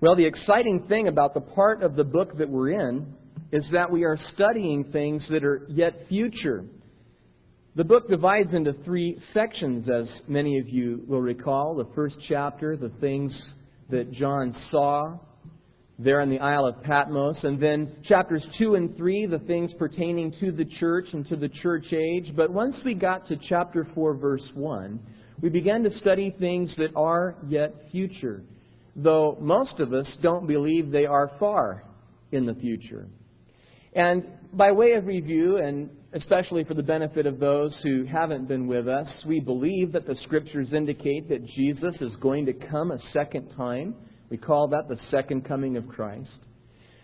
Well, the exciting thing about the part of the book that we're in is that we are studying things that are yet future. The book divides into 3 sections, as many of you will recall. The first chapter, the things that John saw there on the Isle of Patmos. And then chapters 2 and 3, the things pertaining to the church and to the church age. But once we got to chapter 4, verse 1, we began to study things that are yet future, though most of us don't believe they are far in the future. And by way of review, and especially for the benefit of those who haven't been with us, we believe that the Scriptures indicate that Jesus is going to come a second time. We call that the second coming of Christ.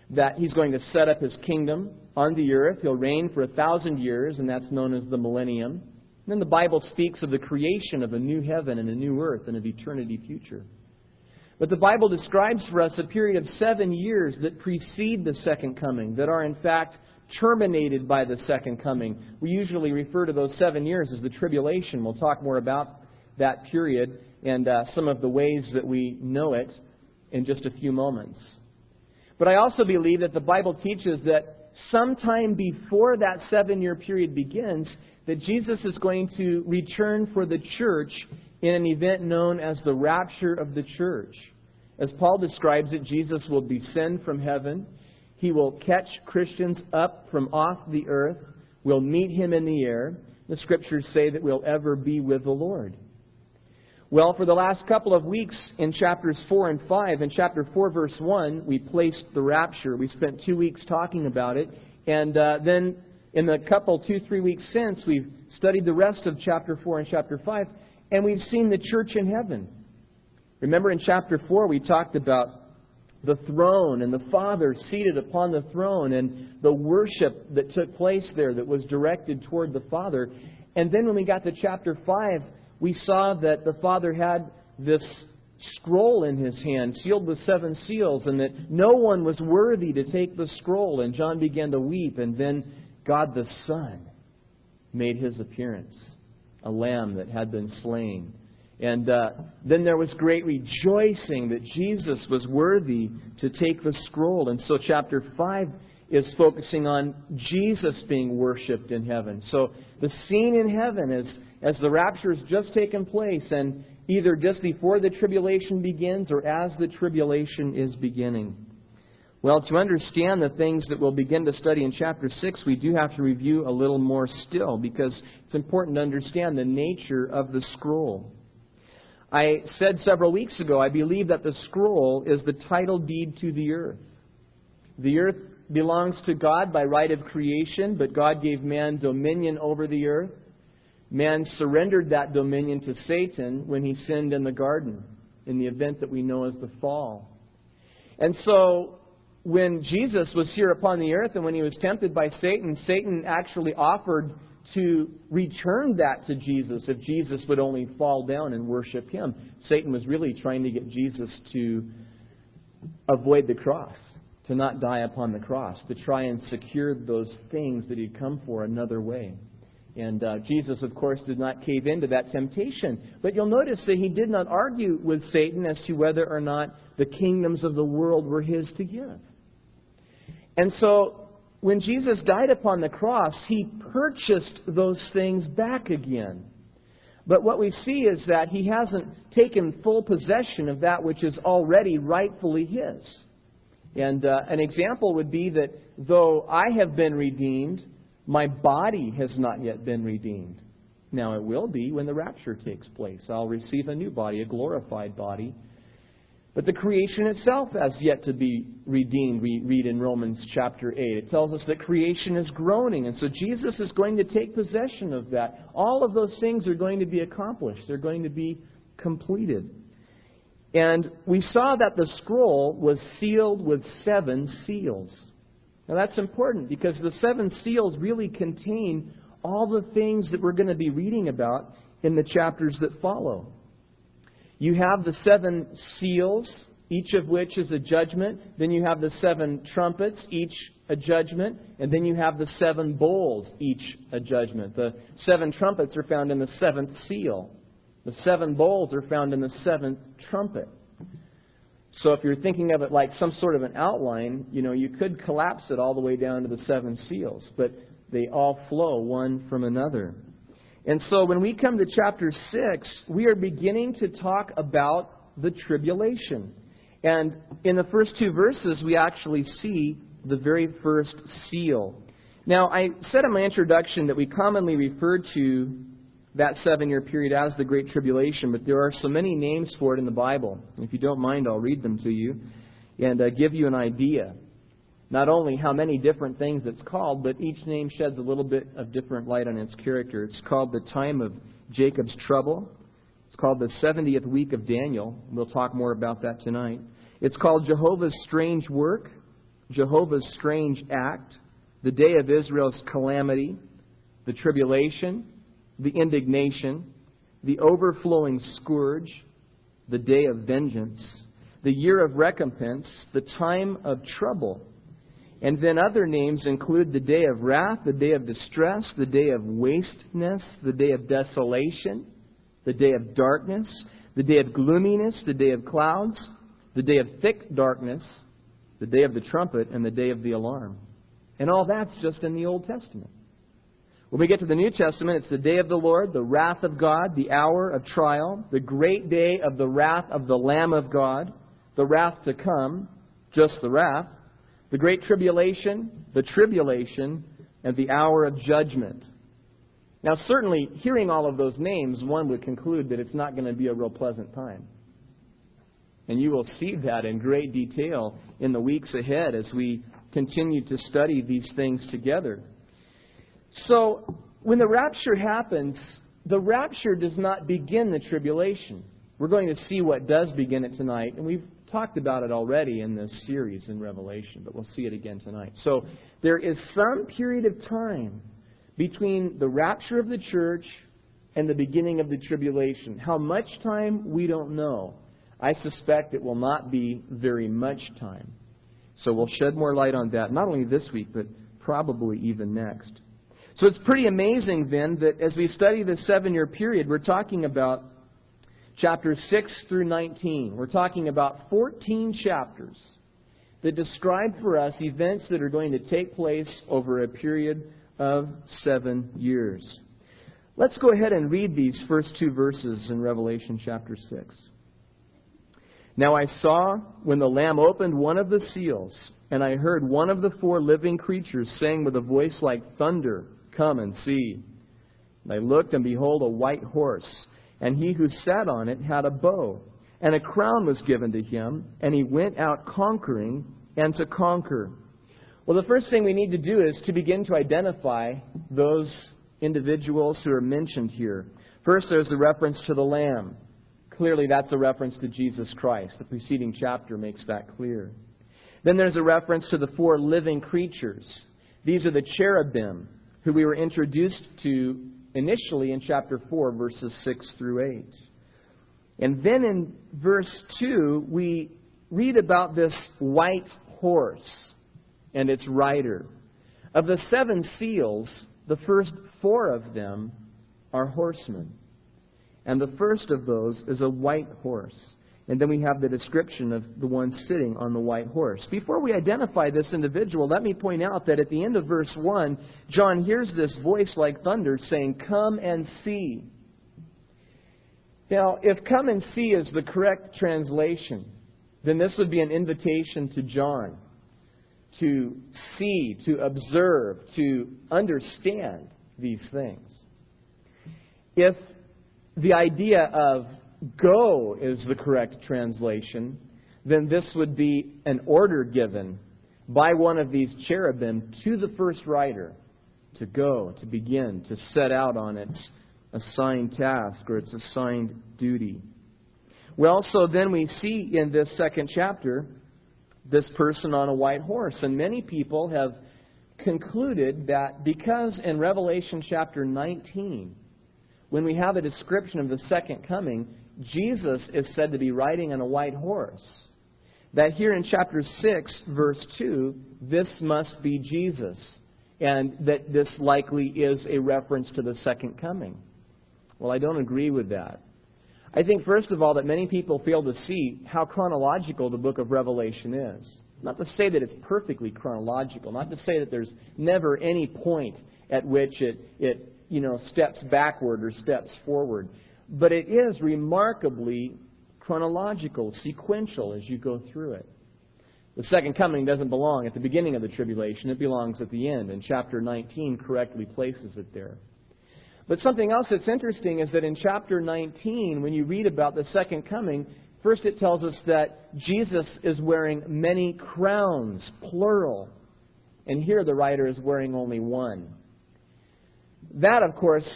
That He's going to set up His kingdom on the earth. He'll reign for 1,000 years, and that's known as the millennium. And then the Bible speaks of the creation of a new heaven and a new earth and of eternity future. But the Bible describes for us a period of 7 years that precede the second coming, that are in fact terminated by the second coming. We usually refer to those 7 years as the tribulation. We'll talk more about that period and some of the ways that we know it in just a few moments. But I also believe that the Bible teaches that sometime before that 7-year period begins, that Jesus is going to return for the church in an event known as the rapture of the church. As Paul describes it, Jesus will descend from heaven. He will catch Christians up from off the earth. We'll meet Him in the air. The Scriptures say that we'll ever be with the Lord. Well, for the last couple of weeks in chapters 4 and 5, in chapter 4, verse 1, we placed the rapture. We spent 2 weeks talking about it. And then in the couple, 2-3 weeks since, we've studied the rest of chapter 4 and chapter 5. And we've seen the church in heaven. Remember in chapter 4 we talked about the throne and the Father seated upon the throne and the worship that took place there that was directed toward the Father. And then when we got to chapter 5, we saw that the Father had this scroll in His hand, sealed with 7 seals, and that no one was worthy to take the scroll. And John began to weep, and then God the Son made His appearance, a lamb that had been slain. And then there was great rejoicing that Jesus was worthy to take the scroll. And so chapter 5 is focusing on Jesus being worshipped in heaven. So the scene in heaven is as the rapture has just taken place, and either just before the tribulation begins or as the tribulation is beginning. Well, to understand the things that we'll begin to study in chapter 6, we do have to review a little more still, because it's important to understand the nature of the scroll. I said several weeks ago, I believe that the scroll is the title deed to the earth. The earth belongs to God by right of creation, but God gave man dominion over the earth. Man surrendered that dominion to Satan when he sinned in the garden, in the event that we know as the fall. And so, when Jesus was here upon the earth and when He was tempted by Satan, Satan actually offered to return that to Jesus if Jesus would only fall down and worship Him. Satan was really trying to get Jesus to avoid the cross, to not die upon the cross, to try and secure those things that He'd come for another way. And Jesus, of course, did not cave into that temptation. But you'll notice that He did not argue with Satan as to whether or not the kingdoms of the world were His to give. And so, when Jesus died upon the cross, He purchased those things back again. But what we see is that He hasn't taken full possession of that which is already rightfully His. And an example would be that though I have been redeemed, my body has not yet been redeemed. Now it will be when the rapture takes place. I'll receive a new body, a glorified body. But the creation itself has yet to be redeemed. We read in Romans chapter 8. It tells us that creation is groaning. And so Jesus is going to take possession of that. All of those things are going to be accomplished. They're going to be completed. And we saw that the scroll was sealed with 7 seals. Now that's important because the 7 seals really contain all the things that we're going to be reading about in the chapters that follow. You have the 7 seals, each of which is a judgment. Then you have the 7 trumpets, each a judgment. And then you have the 7 bowls, each a judgment. The 7 trumpets are found in the 7th seal. The 7 bowls are found in the 7th trumpet. So if you're thinking of it like some sort of an outline, you could collapse it all the way down to the 7 seals, but they all flow one from another. And so when we come to chapter 6, we are beginning to talk about the tribulation. And in the first 2 verses, we actually see the very first seal. Now, I said in my introduction that we commonly refer to that 7-year period as the Great Tribulation, but there are so many names for it in the Bible. If you don't mind, I'll read them to you and give you an idea. Not only how many different things it's called, but each name sheds a little bit of different light on its character. It's called the time of Jacob's trouble. It's called the 70th week of Daniel. We'll talk more about that tonight. It's called Jehovah's strange work, Jehovah's strange act, the day of Israel's calamity, the tribulation, the indignation, the overflowing scourge, the day of vengeance, the year of recompense, the time of trouble. And then other names include the day of wrath, the day of distress, the day of wasteness, the day of desolation, the day of darkness, the day of gloominess, the day of clouds, the day of thick darkness, the day of the trumpet, and the day of the alarm. And all that's just in the Old Testament. When we get to the New Testament, it's the day of the Lord, the wrath of God, the hour of trial, the great day of the wrath of the Lamb of God, the wrath to come, just the wrath, the great tribulation, the tribulation, and the hour of judgment. Now, certainly, hearing all of those names, one would conclude that it's not going to be a real pleasant time. And you will see that in great detail in the weeks ahead as we continue to study these things together. So, when the rapture happens, the rapture does not begin the tribulation. We're going to see what does begin it tonight, and we've talked about it already in this series in Revelation, but we'll see it again tonight. So, there is some period of time between the rapture of the church and the beginning of the tribulation. How much time, we don't know. I suspect it will not be very much time. So we'll shed more light on that, not only this week, but probably even next. So it's pretty amazing then that as we study this 7-year period, we're talking about chapters 6 through 19. We're talking about 14 chapters that describe for us events that are going to take place over a period of 7 years. Let's go ahead and read these first 2 verses in Revelation chapter 6. Now I saw when the Lamb opened one of the seals, and I heard one of the 4 living creatures saying with a voice like thunder, "Come and see." And I looked, and behold, a white horse, and he who sat on it had a bow, and a crown was given to him, and he went out conquering and to conquer. Well, the first thing we need to do is to begin to identify those individuals who are mentioned here. First, there's the reference to the Lamb. Clearly, that's a reference to Jesus Christ. The preceding chapter makes that clear. Then there's a reference to the 4 living creatures. These are the cherubim, who we were introduced to initially in chapter 4, verses 6 through 8. And then in verse 2, we read about this white horse and its rider. Of the 7 seals, the first 4 of them are horsemen. And the first of those is a white horse. And then we have the description of the one sitting on the white horse. Before we identify this individual, let me point out that at the end of verse 1, John hears this voice like thunder saying, "Come and see." Now, if "come and see" is the correct translation, then this would be an invitation to John to see, to observe, to understand these things. If the idea of "go" is the correct translation, then this would be an order given by one of these cherubim to the first rider to go, to begin, to set out on its assigned task or its assigned duty. Well, so then we see in this second chapter this person on a white horse. And many people have concluded that because in Revelation chapter 19, when we have a description of the second coming, Jesus is said to be riding on a white horse, that here in chapter 6, verse 2, this must be Jesus, and that this likely is a reference to the second coming. Well, I don't agree with that. I think, first of all, that many people fail to see how chronological the book of Revelation is. Not to say that it's perfectly chronological, not to say that there's never any point at which it steps backward or steps forward. But it is remarkably chronological, sequential as you go through it. The second coming doesn't belong at the beginning of the tribulation. It belongs at the end, and chapter 19 correctly places it there. But something else that's interesting is that in chapter 19, when you read about the second coming, first it tells us that Jesus is wearing many crowns, plural. And here the writer is wearing only one. That, of course,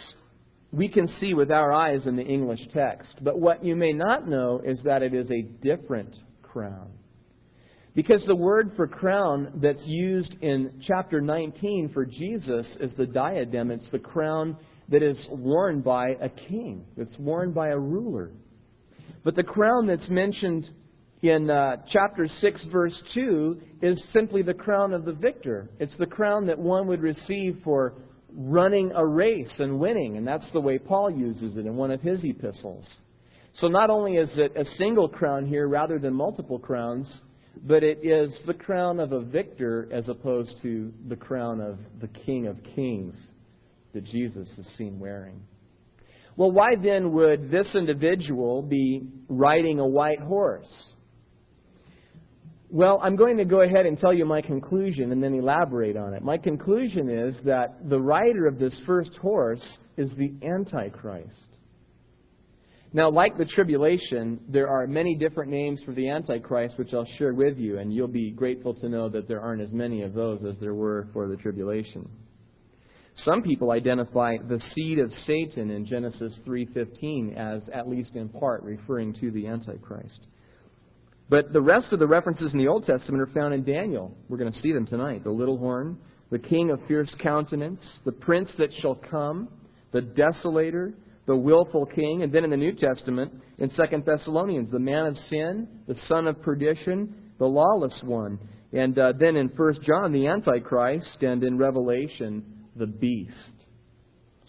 we can see with our eyes in the English text. But what you may not know is that it is a different crown. Because the word for crown that's used in chapter 19 for Jesus is the diadem. It's the crown that is worn by a king. It's worn by a ruler. But the crown that's mentioned in chapter 6, verse 2 is simply the crown of the victor. It's the crown that one would receive for running a race and winning. And that's the way Paul uses it in one of his epistles. So not only is it a single crown here rather than multiple crowns, but it is the crown of a victor as opposed to the crown of the King of Kings that Jesus is seen wearing. Well, why then would this individual be riding a white horse? Well, I'm going to go ahead and tell you my conclusion and then elaborate on it. My conclusion is that the rider of this first horse is the Antichrist. Now, like the tribulation, there are many different names for the Antichrist, which I'll share with you, and you'll be grateful to know that there aren't as many of those as there were for the tribulation. Some people identify the seed of Satan in Genesis 3:15 as, at least in part, referring to the Antichrist. But the rest of the references in the Old Testament are found in Daniel. We're going to see them tonight. The little horn, the king of fierce countenance, the prince that shall come, the desolator, the willful king, and then in the New Testament, in 2 Thessalonians, the man of sin, the son of perdition, the lawless one. And then in 1 John, the Antichrist, and in Revelation, the beast.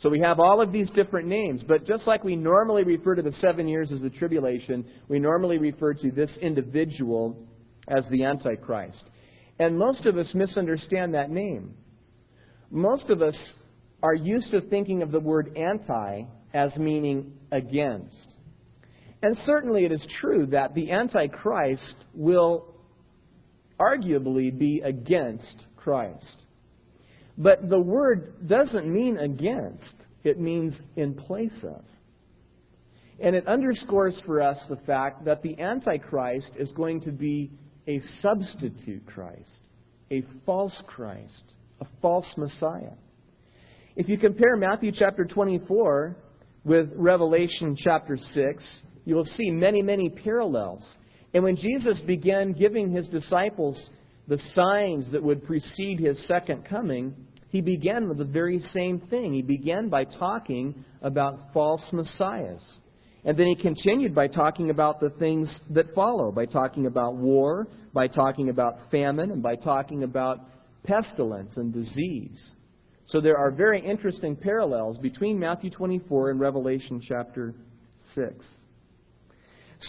So we have all of these different names, but just like we normally refer to the 7 years as the tribulation, we normally refer to this individual as the Antichrist. And most of us misunderstand that name. Most of us are used to thinking of the word anti as meaning against. And certainly it is true that the Antichrist will arguably be against Christ. But the word doesn't mean against. It means in place of. And it underscores for us the fact that the Antichrist is going to be a substitute Christ, a false Christ, a false Messiah. If you compare Matthew chapter 24 with Revelation chapter 6, you will see many, many parallels. And when Jesus began giving His disciples the signs that would precede His second coming, He began with the very same thing. He began by talking about false messiahs. And then He continued by talking about the things that follow, by talking about war, by talking about famine, and by talking about pestilence and disease. So there are very interesting parallels between Matthew 24 and Revelation chapter 6.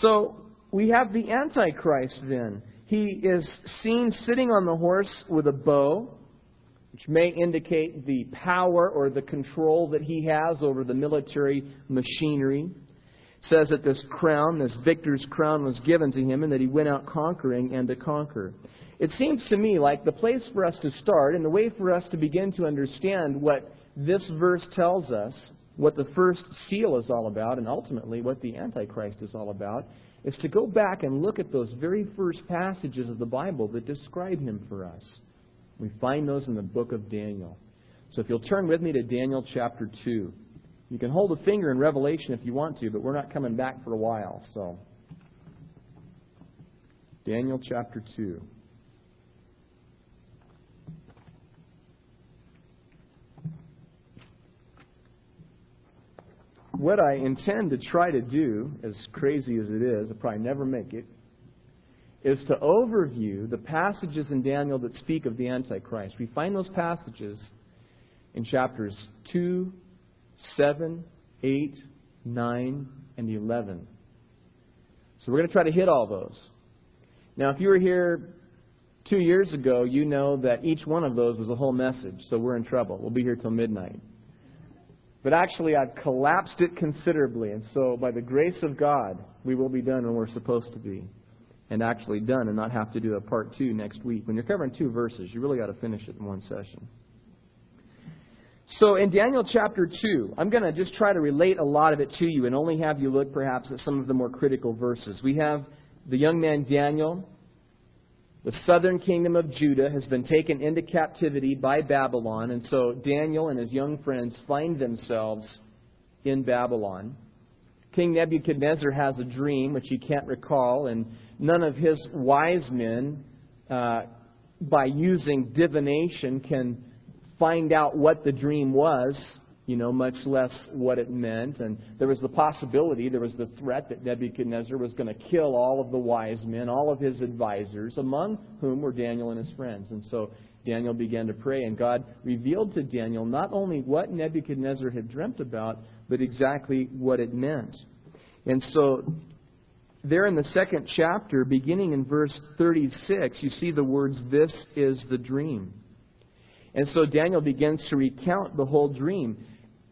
So we have the Antichrist then. He is seen sitting on the horse with a bow, which may indicate the power or the control that he has over the military machinery. It says that this crown, this victor's crown, was given to him and that he went out conquering and to conquer. It seems to me like the place for us to start and the way for us to begin to understand what this verse tells us, what the first seal is all about, and ultimately what the Antichrist is all about, is to go back and look at those very first passages of the Bible that describe him for us. We find those in the book of Daniel. So if you'll turn with me to Daniel chapter 2. You can hold a finger in Revelation if you want to, but we're not coming back for a while. So, Daniel chapter 2. What I intend to try to do, as crazy as it is, I'll probably never make it, is to overview the passages in Daniel that speak of the Antichrist. We find those passages in chapters 2, 7, 8, 9, and 11. So we're going to try to hit all those. Now, if you were here 2 years ago, you know that each one of those was a whole message, so we're in trouble. We'll be here till midnight. But actually, I've collapsed it considerably, and so by the grace of God, we will be done when we're supposed to be, and actually done and not have to do a part 2 next week. When you're covering 2 verses, you really got to finish it in one session. So in Daniel chapter 2, I'm going to just try to relate a lot of it to you and only have you look perhaps at some of the more critical verses. We have the young man Daniel. The southern kingdom of Judah has been taken into captivity by Babylon, and so Daniel and his young friends find themselves in Babylon. King Nebuchadnezzar has a dream which he can't recall, and none of his wise men, by using divination, can find out what the dream was, much less what it meant. And there was the possibility, there was the threat that Nebuchadnezzar was going to kill all of the wise men, all of his advisors, among whom were Daniel and his friends. And so Daniel began to pray, and God revealed to Daniel not only what Nebuchadnezzar had dreamt about, but exactly what it meant. And so there in the 2nd chapter, beginning in verse 36, you see the words, "This is the dream." And so Daniel begins to recount the whole dream.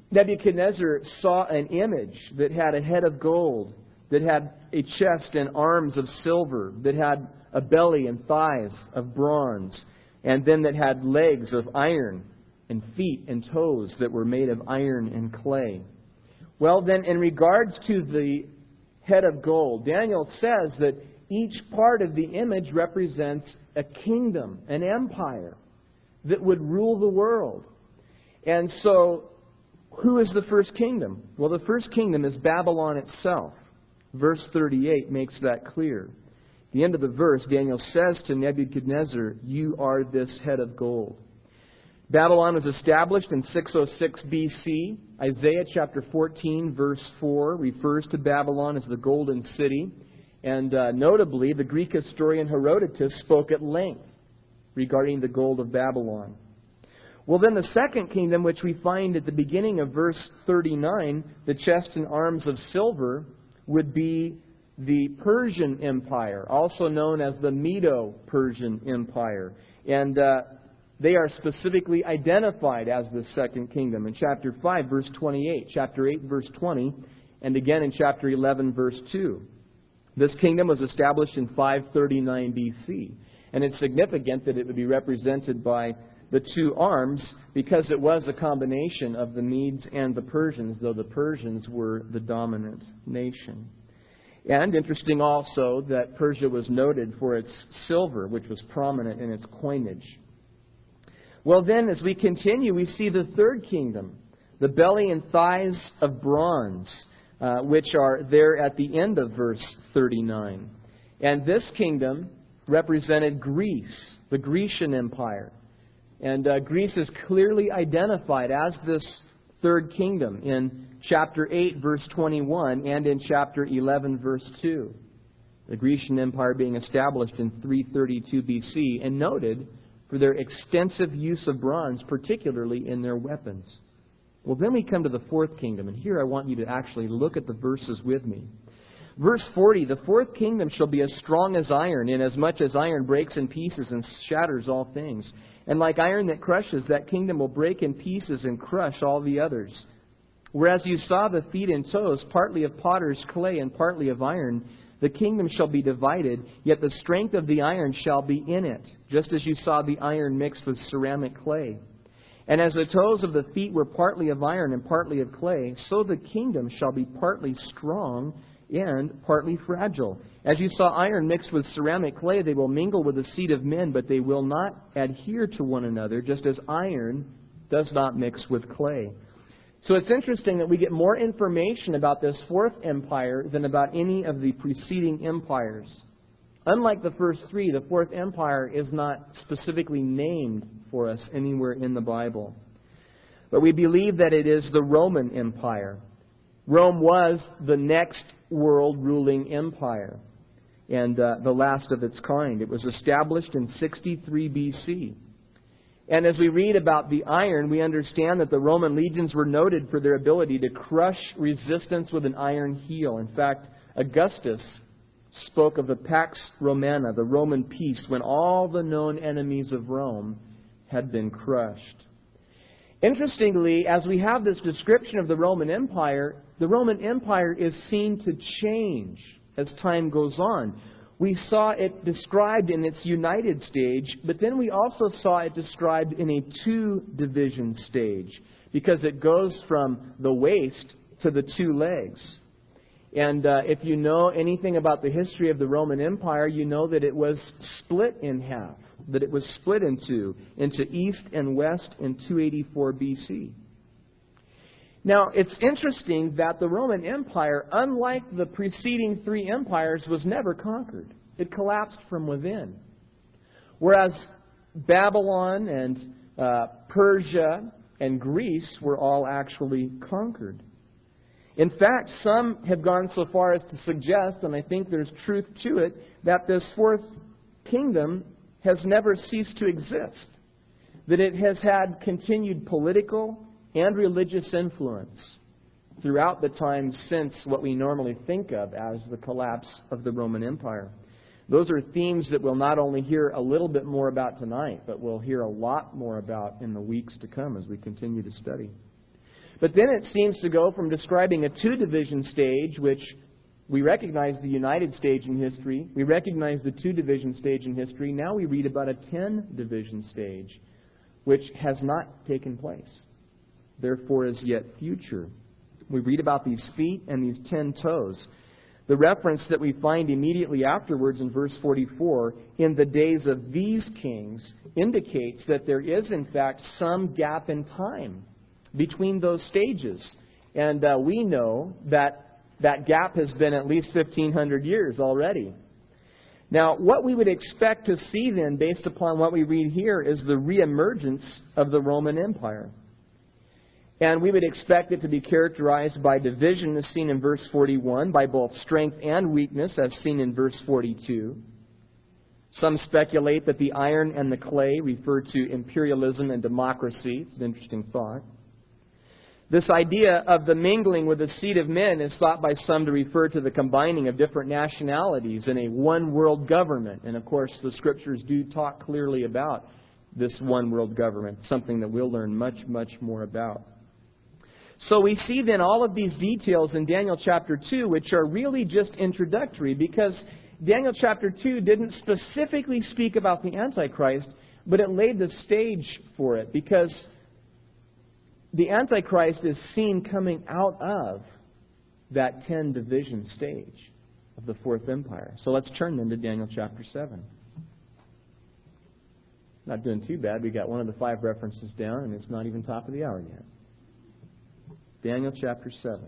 Nebuchadnezzar saw an image that had a head of gold, that had a chest and arms of silver, that had a belly and thighs of bronze, and then that had legs of iron and feet and toes that were made of iron and clay. Well, then, in regards to the head of gold, Daniel says that each part of the image represents a kingdom, an empire that would rule the world. And so, who is the first kingdom? Well, the first kingdom is Babylon itself. Verse 38 makes that clear. At the end of the verse, Daniel says to Nebuchadnezzar, "You are this head of gold." Babylon was established in 606 BC. Isaiah chapter 14, verse 4 refers to Babylon as the golden city. And notably, the Greek historian Herodotus spoke at length regarding the gold of Babylon. Well, then the second kingdom, which we find at the beginning of verse 39, the chest and arms of silver, would be the Persian Empire, also known as the Medo-Persian Empire. And they are specifically identified as the second kingdom in chapter 5, verse 28, chapter 8, verse 20, and again in chapter 11, verse 2. This kingdom was established in 539 BC. And it's significant that it would be represented by the 2 arms because it was a combination of the Medes and the Persians, though the Persians were the dominant nation. And interesting also that Persia was noted for its silver, which was prominent in its coinage. Well, then, as we continue, we see the third kingdom, the belly and thighs of bronze, which are there at the end of verse 39. And this kingdom represented Greece, the Grecian Empire. And Greece is clearly identified as this third kingdom in chapter 8, verse 21, and in chapter 11, verse 2. The Grecian Empire being established in 332 BC and noted for their extensive use of bronze, particularly in their weapons. Well, then we come to the fourth kingdom, and here I want you to actually look at the verses with me. Verse 40, "The fourth kingdom shall be as strong as iron, inasmuch as iron breaks in pieces and shatters all things. And like iron that crushes, that kingdom will break in pieces and crush all the others. Whereas you saw the feet and toes, partly of potter's clay and partly of iron, the kingdom shall be divided, yet the strength of the iron shall be in it, just as you saw the iron mixed with ceramic clay. And as the toes of the feet were partly of iron and partly of clay, so the kingdom shall be partly strong and partly fragile. As you saw iron mixed with ceramic clay, they will mingle with the seed of men, but they will not adhere to one another, just as iron does not mix with clay." So it's interesting that we get more information about this fourth empire than about any of the preceding empires. Unlike the first three, the fourth empire is not specifically named for us anywhere in the Bible. But we believe that it is the Roman Empire. Rome was the next world ruling empire, and the last of its kind. It was established in 63 BC. And as we read about the iron, we understand that the Roman legions were noted for their ability to crush resistance with an iron heel. In fact, Augustus spoke of the Pax Romana, the Roman peace, when all the known enemies of Rome had been crushed. Interestingly, as we have this description of the Roman Empire is seen to change as time goes on. We saw it described in its united stage, but then we also saw it described in a two-division stage, because it goes from the waist to the two legs. And if you know anything about the history of the Roman Empire, you know that it was split in half, that it was split into east and west in 284 BC. Now, it's interesting that the Roman Empire, unlike the preceding three empires, was never conquered. It collapsed from within. Whereas Babylon and Persia and Greece were all actually conquered. In fact, some have gone so far as to suggest, and I think there's truth to it, that this fourth kingdom has never ceased to exist. That it has had continued political and religious influence throughout the time since what we normally think of as the collapse of the Roman Empire. Those are themes that we'll not only hear a little bit more about tonight, but we'll hear a lot more about in the weeks to come as we continue to study. But then it seems to go from describing a two-division stage, which we recognize the united stage in history, we recognize the two-division stage in history, now we read about a 10-division stage, which has not taken place. Therefore is yet future. We read about these feet and these 10 toes. The reference that we find immediately afterwards in verse 44, in the days of these kings, indicates that there is in fact some gap in time between those stages. And we know that that gap has been at least 1,500 years already. Now, what we would expect to see then, based upon what we read here, is the reemergence of the Roman Empire. And we would expect it to be characterized by division, as seen in verse 41, by both strength and weakness, as seen in verse 42. Some speculate that the iron and the clay refer to imperialism and democracy. It's an interesting thought. This idea of the mingling with the seed of men is thought by some to refer to the combining of different nationalities in a one-world government. And of course, the Scriptures do talk clearly about this one-world government, something that we'll learn much, much more about. So we see then all of these details in Daniel chapter 2, which are really just introductory, because Daniel chapter 2 didn't specifically speak about the Antichrist, but it laid the stage for it, because the Antichrist is seen coming out of that 10-division stage of the Fourth Empire. So let's turn then to Daniel chapter 7. Not doing too bad. We got one of the 5 references down, and it's not even top of the hour yet. Daniel chapter 7.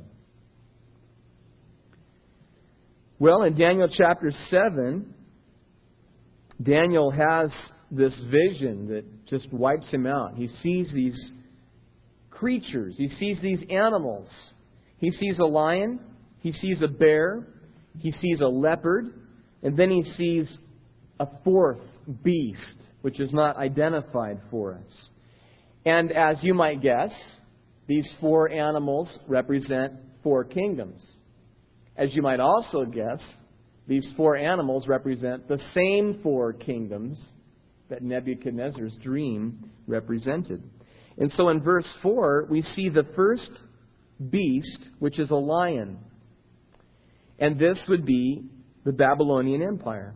Well, in Daniel chapter 7, Daniel has this vision that just wipes him out. He sees these creatures. He sees these animals. He sees a lion. He sees a bear. He sees a leopard. And then he sees a fourth beast, which is not identified for us. And as you might guess, these 4 animals represent 4 kingdoms. As you might also guess, these 4 animals represent the same 4 kingdoms that Nebuchadnezzar's dream represented. And so in verse 4, we see the first beast, which is a lion. And this would be the Babylonian Empire.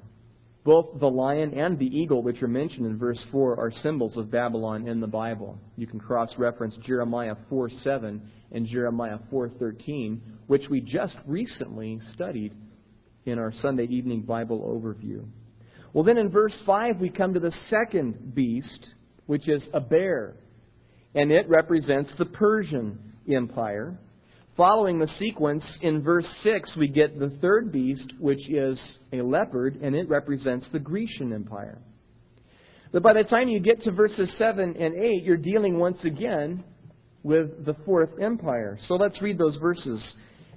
Both the lion and the eagle, which are mentioned in verse 4, are symbols of Babylon in the Bible. You can cross-reference Jeremiah 4:7 and Jeremiah 4:13, which we just recently studied in our Sunday evening Bible overview. Well, then in verse 5, we come to the second beast, which is a bear. And it represents the Persian Empire. Following the sequence, in verse 6, we get the third beast, which is a leopard, and it represents the Grecian Empire. But by the time you get to verses 7 and 8, you're dealing once again with the Fourth Empire. So let's read those verses.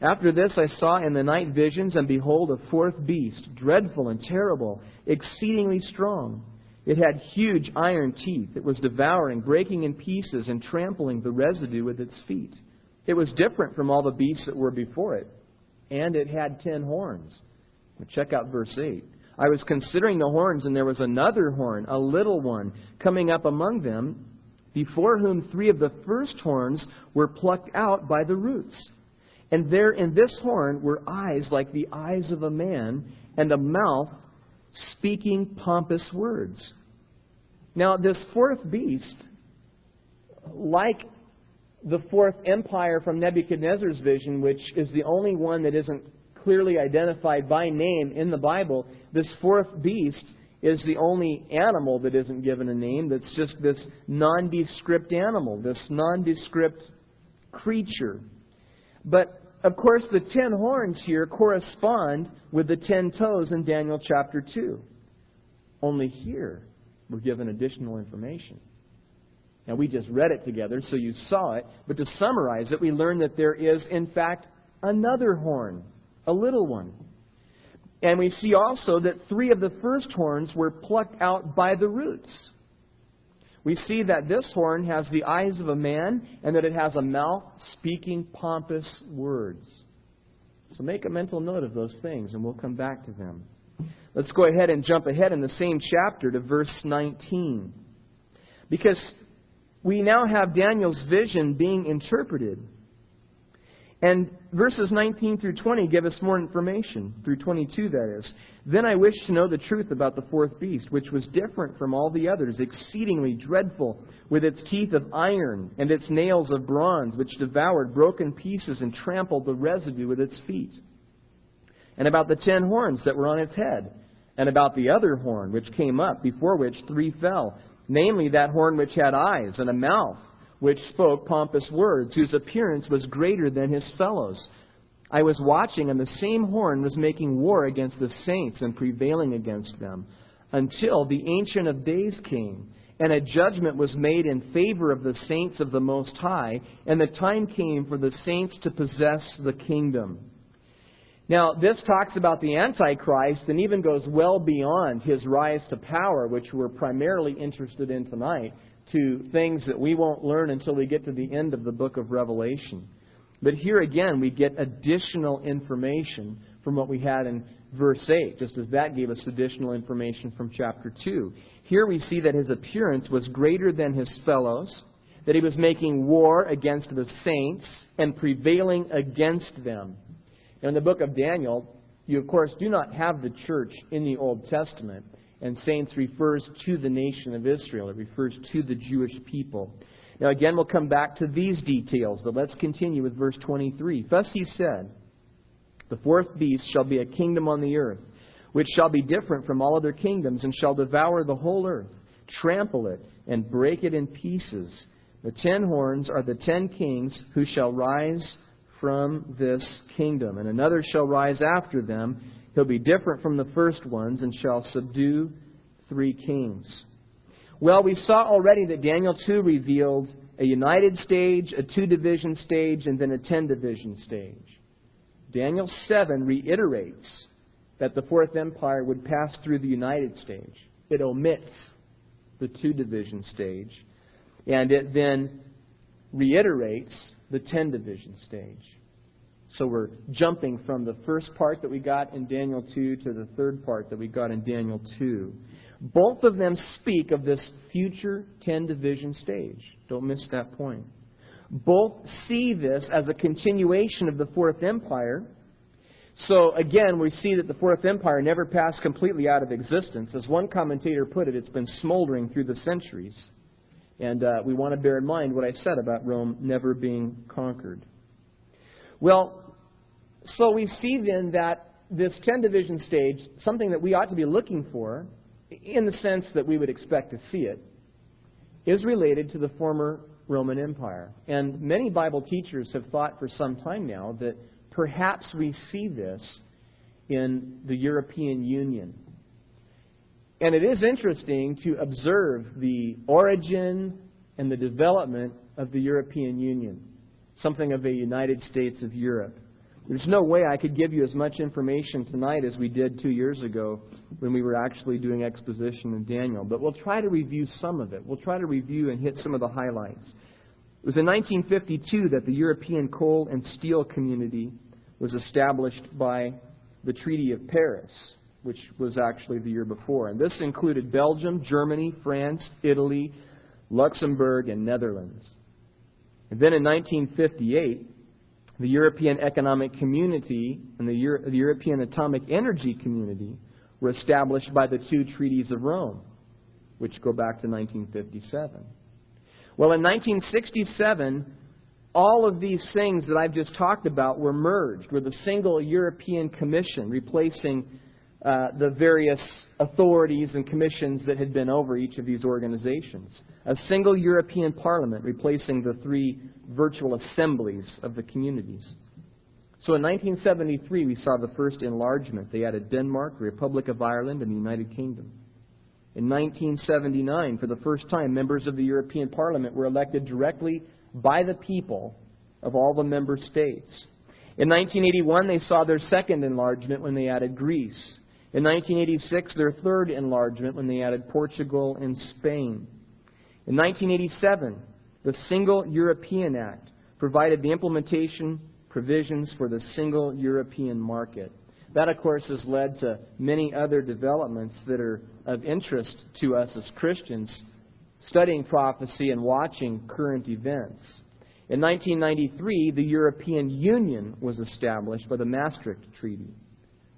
After this I saw in the night visions, and behold, a fourth beast, dreadful and terrible, exceedingly strong. It had huge iron teeth. It was devouring, breaking in pieces, and trampling the residue with its feet. It was different from all the beasts that were before it. And it had 10 horns. Well, check out verse 8. I was considering the horns, and there was another horn, a little one, coming up among them, before whom 3 of the first horns were plucked out by the roots. And there in this horn were eyes like the eyes of a man, and a mouth speaking pompous words. Now, this fourth beast, like the fourth empire from Nebuchadnezzar's vision, which is the only one that isn't clearly identified by name in the Bible, this fourth beast is the only animal that isn't given a name. That's just this nondescript animal, this nondescript creature. But, of course, the 10 horns here correspond with the 10 toes in Daniel chapter 2. Only here we're given additional information. Now, we just read it together, so you saw it. But to summarize it, we learn that there is, in fact, another horn, a little one. And we see also that 3 of the first horns were plucked out by the roots. We see that this horn has the eyes of a man and that it has a mouth speaking pompous words. So make a mental note of those things and we'll come back to them. Let's go ahead and jump ahead in the same chapter to verse 19. Because we now have Daniel's vision being interpreted. And verses 19 through 20 give us more information, through 22 that is. Then I wished to know the truth about the fourth beast, which was different from all the others, exceedingly dreadful, with its teeth of iron and its nails of bronze, which devoured broken pieces and trampled the residue with its feet. And about the 10 horns that were on its head, and about the other horn which came up, before which 3 fell, namely that horn which had eyes and a mouth, which spoke pompous words, whose appearance was greater than his fellows. I was watching, and the same horn was making war against the saints and prevailing against them, until the Ancient of Days came, and a judgment was made in favor of the saints of the Most High, and the time came for the saints to possess the kingdom. Now, this talks about the Antichrist and even goes well beyond his rise to power, which we're primarily interested in tonight, to things that we won't learn until we get to the end of the book of Revelation. But here again, we get additional information from what we had in verse 8, just as that gave us additional information from chapter 2. Here we see that his appearance was greater than his fellows, that he was making war against the saints and prevailing against them. Now, in the book of Daniel, you of course do not have the church in the Old Testament. And saints refers to the nation of Israel. It refers to the Jewish people. Now again, we'll come back to these details, but let's continue with verse 23. Thus he said, the fourth beast shall be a kingdom on the earth, which shall be different from all other kingdoms, and shall devour the whole earth, trample it, and break it in pieces. The 10 horns are the 10 kings who shall rise from this kingdom, and another shall rise after them. He'll be different from the first ones and shall subdue 3 kings. Well, we saw already that Daniel 2 revealed a united stage, a 2-division stage, and then a 10-division stage. Daniel 7 reiterates that the fourth empire would pass through the united stage. It omits the 2-division stage. And it then reiterates the 10-division stage. So we're jumping from the first part that we got in Daniel 2 to the third part that we got in Daniel 2. Both of them speak of this future 10-division stage. Don't miss that point. Both see this as a continuation of the Fourth Empire. So again, we see that the Fourth Empire never passed completely out of existence. As one commentator put it, it's been smoldering through the centuries. And we want to bear in mind what I said about Rome never being conquered. Well, so we see then that this 10-division stage, something that we ought to be looking for, in the sense that we would expect to see it, is related to the former Roman Empire. And many Bible teachers have thought for some time now that perhaps we see this in the European Union. And it is interesting to observe the origin and the development of the European Union, something of a United States of Europe. There's no way I could give you as much information tonight as we did 2 years ago when we were actually doing exposition in Daniel. But we'll try to review some of it. We'll try to review and hit some of the highlights. It was in 1952 that the European Coal and Steel Community was established by the Treaty of Paris, which was actually the year before. And this included Belgium, Germany, France, Italy, Luxembourg, and Netherlands. And then in 1958, the European Economic Community and the European Atomic Energy Community were established by the two treaties of Rome, which go back to 1957. Well, in 1967, all of these things that I've just talked about were merged with a single European Commission, replacing the various authorities and commissions that had been over each of these organizations. A single European Parliament replacing the three virtual assemblies of the communities. So in 1973, we saw the first enlargement. They added Denmark, the Republic of Ireland, and the United Kingdom. In 1979, for the first time, members of the European Parliament were elected directly by the people of all the member states. In 1981, they saw their second enlargement when they added Greece. In 1986, their third enlargement when they added Portugal and Spain. In 1987, the Single European Act provided the implementation provisions for the Single European Market. That, of course, has led to many other developments that are of interest to us as Christians, studying prophecy and watching current events. In 1993, the European Union was established by the Maastricht Treaty,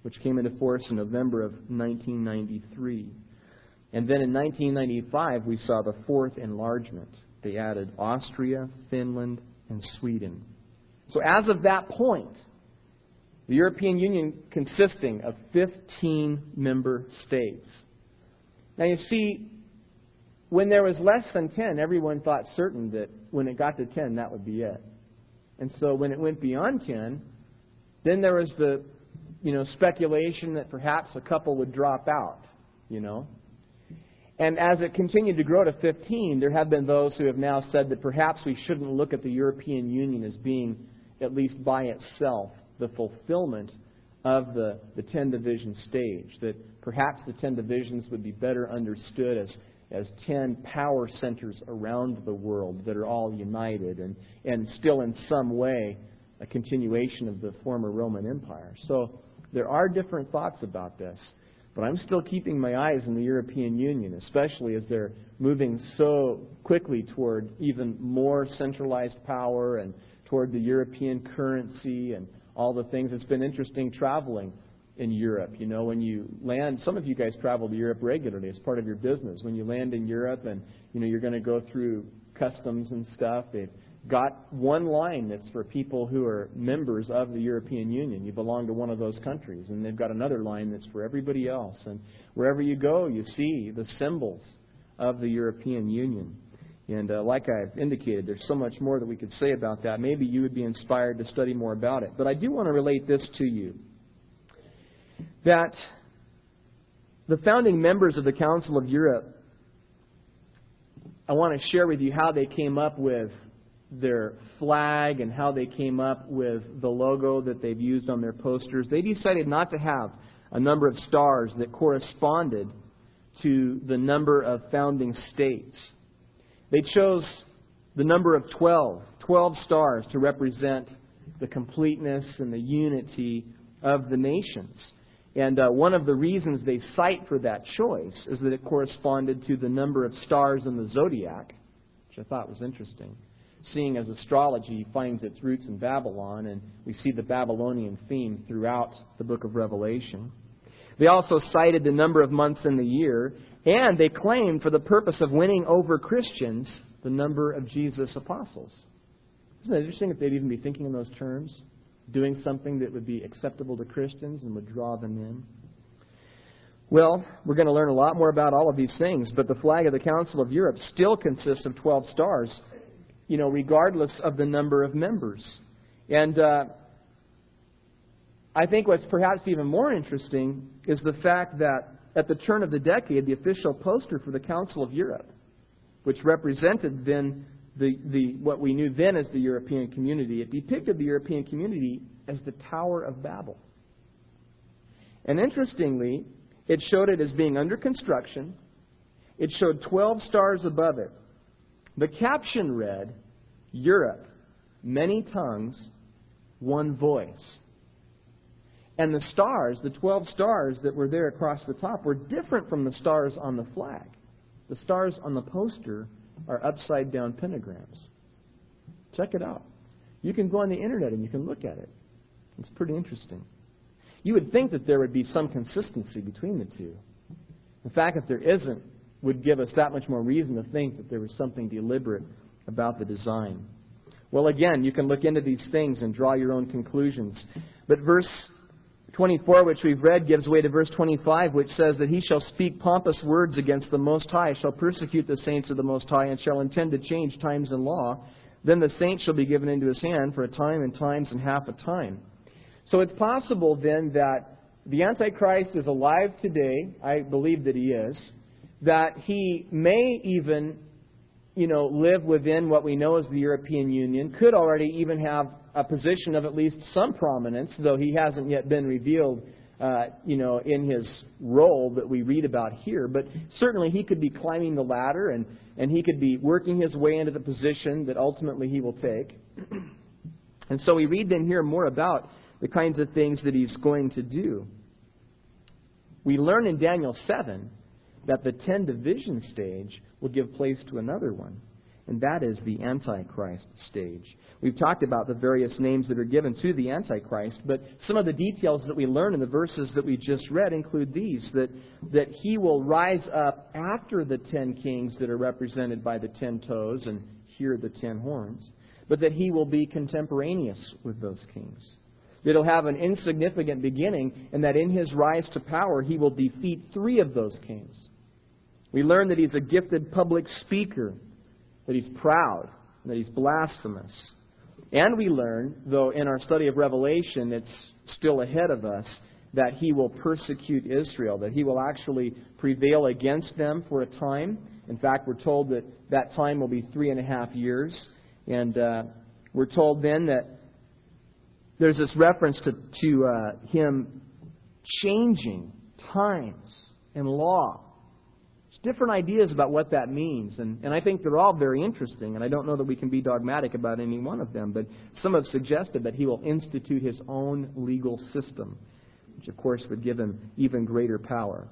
which came into force in November of 1993. And then in 1995, we saw the fourth enlargement. They added Austria, Finland, and Sweden. So as of that point, the European Union consisting of 15 member states. Now you see, when there was less than 10, everyone thought certain that when it got to 10, that would be it. And so when it went beyond 10, then there was the speculation that perhaps a couple would drop out, And as it continued to grow to 15, there have been those who have now said that perhaps we shouldn't look at the European Union as being, at least by itself, the fulfillment of the 10 division stage. That perhaps the 10 divisions would be better understood as 10 power centers around the world that are all united and still in some way a continuation of the former Roman Empire. So there are different thoughts about this. But I'm still keeping my eyes on the European Union, especially as they're moving so quickly toward even more centralized power and toward the European currency and all the things. It's been interesting traveling in Europe. When you land, some of you guys travel to Europe regularly as part of your business. When you land in Europe and, you're going to go through customs and stuff, they've got one line that's for people who are members of the European Union. You belong to one of those countries. And they've got another line that's for everybody else. And wherever you go, you see the symbols of the European Union. And like I've indicated, there's so much more that we could say about that. Maybe you would be inspired to study more about it. But I do want to relate this to you. That the founding members of the Council of Europe, I want to share with you how they came up with their flag and how they came up with the logo that they've used on their posters. They decided not to have a number of stars that corresponded to the number of founding states. They chose the number of 12 stars to represent the completeness and the unity of the nations. And one of the reasons they cite for that choice is that it corresponded to the number of stars in the zodiac, which I thought was interesting, seeing as astrology finds its roots in Babylon, and we see the Babylonian theme throughout the book of Revelation. They also cited the number of months in the year, and they claimed for the purpose of winning over Christians the number of Jesus' apostles. Isn't it interesting if they'd even be thinking in those terms? Doing something that would be acceptable to Christians and would draw them in? Well, we're going to learn a lot more about all of these things, but the flag of the Council of Europe still consists of 12 stars, regardless of the number of members. And I think what's perhaps even more interesting is the fact that at the turn of the decade, the official poster for the Council of Europe, which represented then what we knew then as the European Community, it depicted the European Community as the Tower of Babel. And interestingly, it showed it as being under construction. It showed 12 stars above it. The caption read, Europe, many tongues, one voice. And the stars, the 12 stars that were there across the top, were different from the stars on the flag. The stars on the poster are upside down pentagrams. Check it out. You can go on the internet and you can look at it. It's pretty interesting. You would think that there would be some consistency between the two. The fact that there isn't would give us that much more reason to think that there was something deliberate about the design. Well, again, you can look into these things and draw your own conclusions. But verse 24, which we've read, gives way to verse 25, which says that he shall speak pompous words against the Most High, shall persecute the saints of the Most High, and shall intend to change times and law. Then the saints shall be given into his hand for a time and times and half a time. So it's possible then that the Antichrist is alive today. I believe that he is. That he may even, live within what we know as the European Union. Could already even have a position of at least some prominence, though he hasn't yet been revealed, in his role that we read about here. But certainly he could be climbing the ladder and he could be working his way into the position that ultimately he will take. And so we read then here more about the kinds of things that he's going to do. We learn in Daniel 7 that the 10 division stage will give place to another one, and that is the Antichrist stage. We've talked about the various names that are given to the Antichrist, but some of the details that we learn in the verses that we just read include these, that he will rise up after the 10 kings that are represented by the 10 toes and here the 10 horns, but that he will be contemporaneous with those kings. That he'll have an insignificant beginning, and that in his rise to power, he will defeat 3 of those kings. We learn that he's a gifted public speaker, that he's proud, that he's blasphemous. And we learn, though in our study of Revelation it's still ahead of us, that he will persecute Israel, that he will actually prevail against them for a time. In fact, we're told that that time will be 3.5 years. And we're told then that there's this reference to him changing times and law. There's different ideas about what that means, and I think they're all very interesting, and I don't know that we can be dogmatic about any one of them, but some have suggested that he will institute his own legal system, which of course would give him even greater power.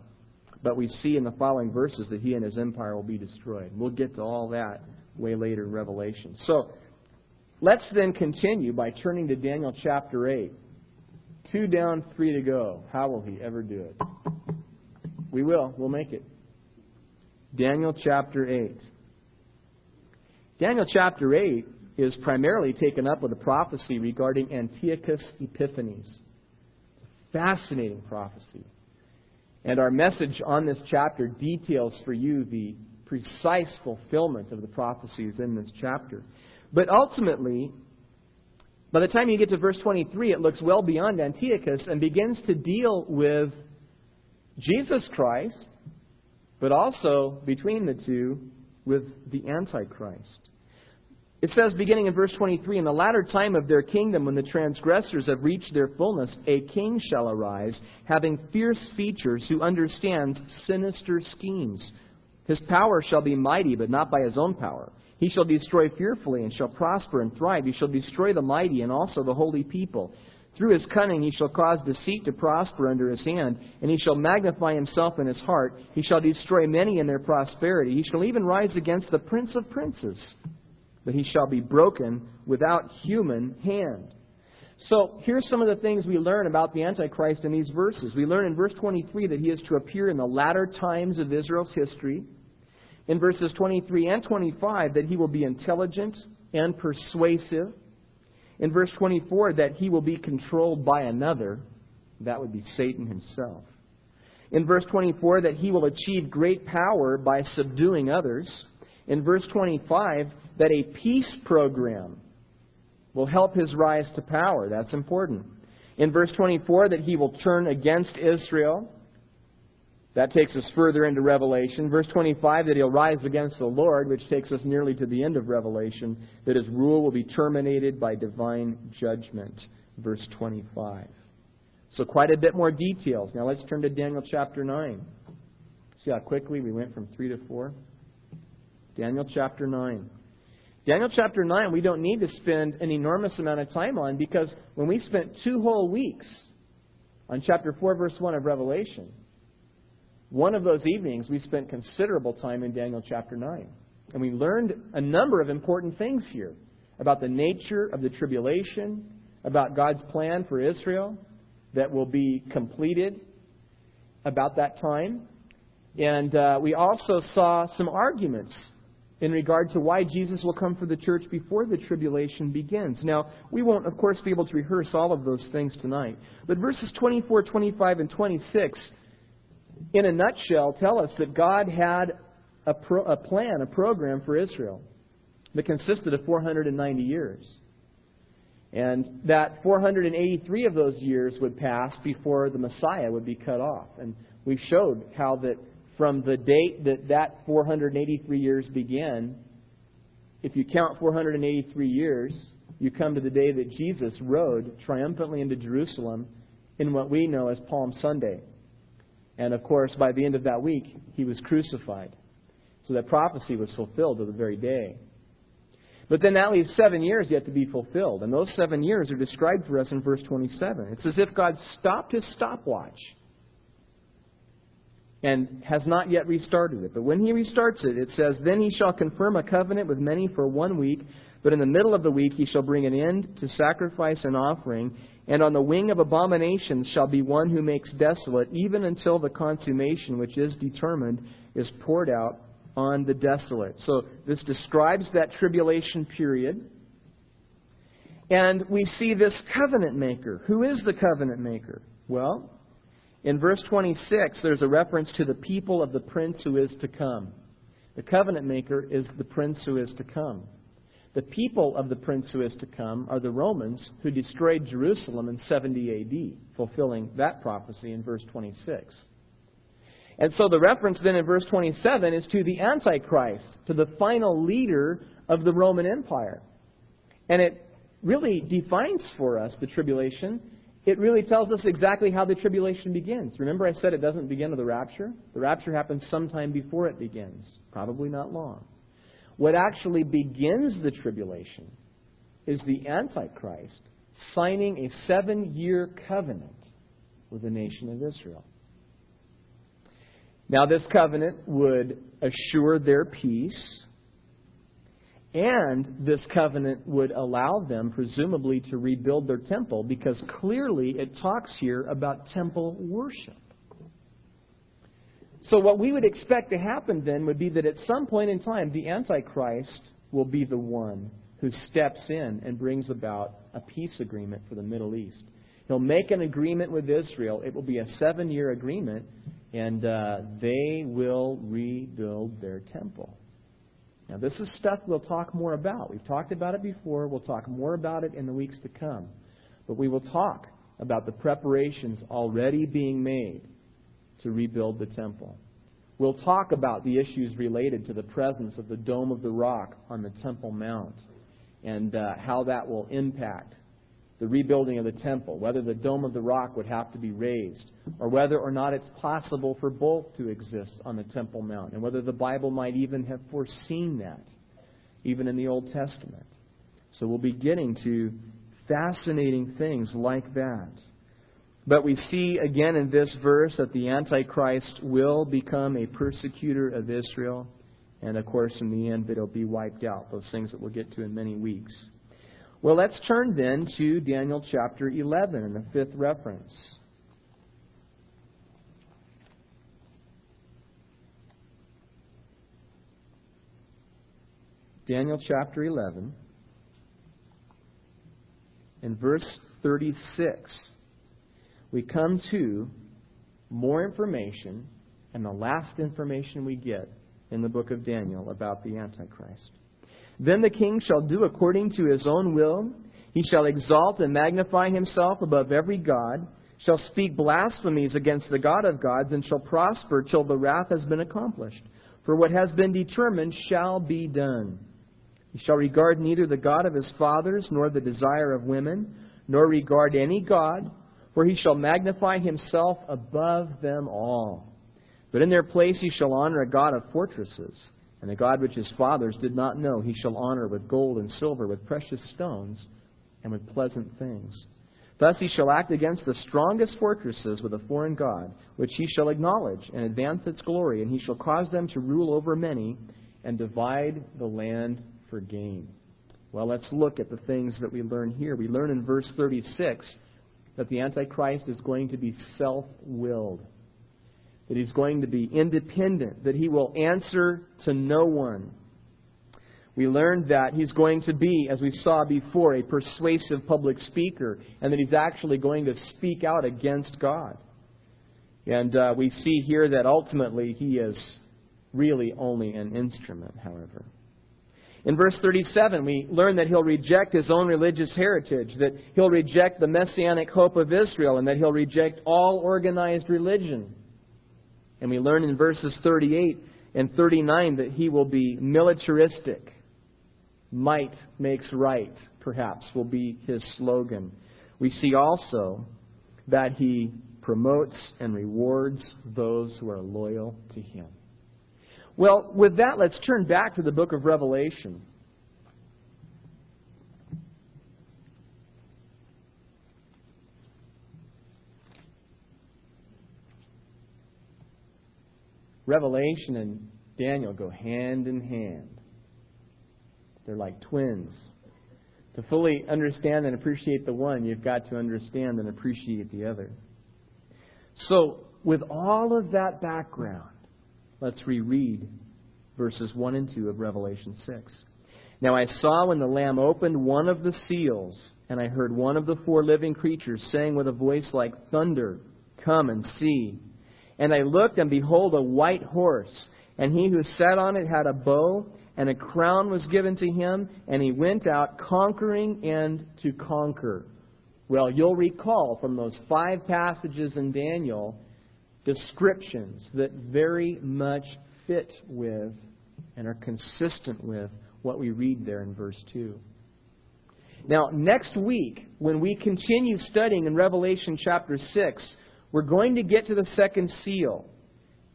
But we see in the following verses that he and his empire will be destroyed. We'll get to all that way later in Revelation. So, let's then continue by turning to Daniel chapter 8. 2 down, 3 to go. How will he ever do it? We will. We'll make it. Daniel chapter 8. Daniel chapter 8 is primarily taken up with a prophecy regarding Antiochus Epiphanes. It's a fascinating prophecy. And our message on this chapter details for you the precise fulfillment of the prophecies in this chapter. But ultimately, by the time you get to verse 23, it looks well beyond Antiochus and begins to deal with Jesus Christ, but also, between the two, with the Antichrist. It says, beginning in verse 23, in the latter time of their kingdom, when the transgressors have reached their fullness, a king shall arise, having fierce features, who understands sinister schemes. His power shall be mighty, but not by his own power. He shall destroy fearfully, and shall prosper and thrive. He shall destroy the mighty, and also the holy people. Through his cunning he shall cause deceit to prosper under his hand, and he shall magnify himself in his heart. He shall destroy many in their prosperity. He shall even rise against the prince of princes, but he shall be broken without human hand. So here's some of the things we learn about the Antichrist in these verses. We learn in verse 23 that he is to appear in the latter times of Israel's history. In verses 23 and 25 that he will be intelligent and persuasive. In verse 24, that he will be controlled by another. That would be Satan himself. In verse 24, that he will achieve great power by subduing others. In verse 25, that a peace program will help his rise to power. That's important. In verse 24, that he will turn against Israel. That takes us further into Revelation. Verse 25, that he'll rise against the Lord, which takes us nearly to the end of Revelation, that his rule will be terminated by divine judgment. verse 25. So quite a bit more details. Now let's turn to Daniel chapter 9. See how quickly we went from 3 to 4? Daniel chapter 9. Daniel chapter 9 we don't need to spend an enormous amount of time on, because when we spent 2 whole weeks on chapter 4 verse 1 of Revelation, one of those evenings we spent considerable time in Daniel chapter 9. And we learned a number of important things here about the nature of the tribulation, about God's plan for Israel that will be completed about that time. And we also saw some arguments in regard to why Jesus will come for the church before the tribulation begins. Now, we won't, of course, be able to rehearse all of those things tonight. But verses 24, 25, and 26, in a nutshell, tell us that God had a plan, a program for Israel that consisted of 490 years. And that 483 of those years would pass before the Messiah would be cut off. And we showed how that from the date that 483 years began, if you count 483 years, you come to the day that Jesus rode triumphantly into Jerusalem in what we know as Palm Sunday. And of course, by the end of that week, He was crucified. So that prophecy was fulfilled to the very day. But then that leaves 7 years yet to be fulfilled. And those 7 years are described for us in verse 27. It's as if God stopped His stopwatch and has not yet restarted it. But when He restarts it, it says, "Then He shall confirm a covenant with many for 1 week, but in the middle of the week He shall bring an end to sacrifice and offering, and on the wing of abominations shall be one who makes desolate, even until the consummation which is determined is poured out on the desolate." So this describes that tribulation period. And we see this covenant maker. Who is the covenant maker? Well, in verse 26, there's a reference to the people of the prince who is to come. The covenant maker is the prince who is to come. The people of the prince who is to come are the Romans who destroyed Jerusalem in 70 A.D., fulfilling that prophecy in verse 26. And so the reference then in verse 27 is to the Antichrist, to the final leader of the Roman Empire. And it really defines for us the tribulation. It really tells us exactly how the tribulation begins. Remember I said it doesn't begin with the rapture? The rapture happens sometime before it begins, probably not long. What actually begins the tribulation is the Antichrist signing a 7-year covenant with the nation of Israel. Now, this covenant would assure their peace, and this covenant would allow them, presumably, to rebuild their temple, because clearly it talks here about temple worship. So what we would expect to happen then would be that at some point in time, the Antichrist will be the one who steps in and brings about a peace agreement for the Middle East. He'll make an agreement with Israel. It will be a 7-year agreement, and they will rebuild their temple. Now, this is stuff we'll talk more about. We've talked about it before. We'll talk more about it in the weeks to come. But we will talk about the preparations already being made to rebuild the temple. We'll talk about the issues related to the presence of the Dome of the Rock on the Temple Mount and how that will impact the rebuilding of the temple, whether the Dome of the Rock would have to be raised, or whether or not it's possible for both to exist on the Temple Mount, and whether the Bible might even have foreseen that, even in the Old Testament. So we'll be getting to fascinating things like that. But we see again in this verse that the Antichrist will become a persecutor of Israel, and of course in the end that it'll be wiped out, those things that we'll get to in many weeks. Well, let's turn then to Daniel chapter 11 and the 5th reference. Daniel chapter 11 and verse 36. We come to more information, and the last information we get in the book of Daniel about the Antichrist. "Then the king shall do according to his own will. He shall exalt and magnify himself above every god, shall speak blasphemies against the God of gods, and shall prosper till the wrath has been accomplished. For what has been determined shall be done. He shall regard neither the God of his fathers, nor the desire of women, nor regard any God, for he shall magnify himself above them all. But in their place he shall honor a God of fortresses, and a God which his fathers did not know he shall honor with gold and silver, with precious stones, and with pleasant things. Thus he shall act against the strongest fortresses with a foreign god, which he shall acknowledge and advance its glory, and he shall cause them to rule over many and divide the land for gain. Well, let's look at the things that we learn here. We learn in verse 36 that the Antichrist is going to be self-willed, that he's going to be independent, that he will answer to no one. We learned that he's going to be, as we saw before, a persuasive public speaker, and that he's actually going to speak out against God. And we see here that ultimately he is really only an instrument, however. In verse 37, we learn that he'll reject his own religious heritage, that he'll reject the messianic hope of Israel, and that he'll reject all organized religion. And we learn in verses 38 and 39 that he will be militaristic. Might makes right, perhaps, will be his slogan. We see also that he promotes and rewards those who are loyal to him. Well, with that, let's turn back to the book of Revelation. Revelation and Daniel go hand in hand. They're like twins. To fully understand and appreciate the one, you've got to understand and appreciate the other. So, with all of that background, let's reread verses 1 and 2 of Revelation 6. Now I saw when the Lamb opened one of the seals, and I heard one of the four living creatures saying with a voice like thunder, "Come and see." And I looked, and behold, a white horse, and he who sat on it had a bow, and a crown was given to him, and he went out conquering and to conquer. Well, you'll recall from those 5 passages in Daniel, descriptions that very much fit with and are consistent with what we read there in verse 2. Now, next week, when we continue studying in Revelation chapter 6, we're going to get to the second seal.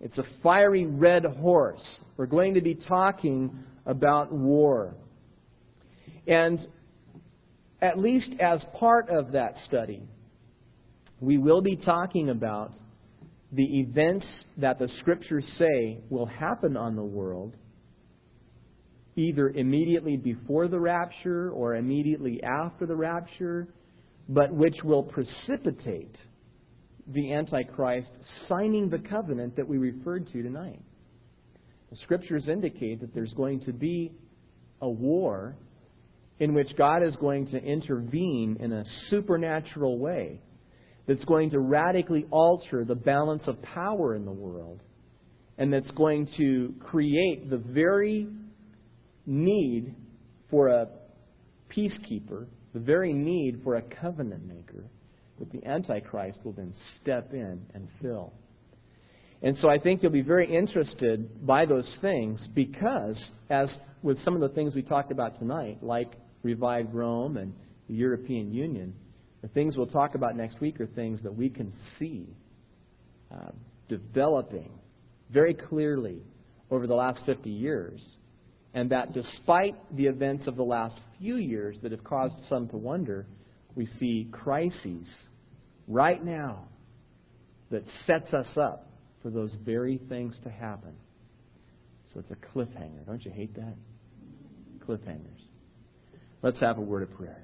It's a fiery red horse. We're going to be talking about war. And at least as part of that study, we will be talking about the events that the Scriptures say will happen on the world, either immediately before the rapture or immediately after the rapture, but which will precipitate the Antichrist signing the covenant that we referred to tonight. The Scriptures indicate that there's going to be a war in which God is going to intervene in a supernatural way that's going to radically alter the balance of power in the world, and that's going to create the very need for a peacekeeper, the very need for a covenant maker, that the Antichrist will then step in and fill. And so I think you'll be very interested by those things because, as with some of the things we talked about tonight, like revived Rome and the European Union, the things we'll talk about next week are things that we can see developing very clearly over the last 50 years. And that despite the events of the last few years that have caused some to wonder, we see crises right now that sets us up for those very things to happen. So it's a cliffhanger. Don't you hate that? Cliffhangers. Let's have a word of prayer.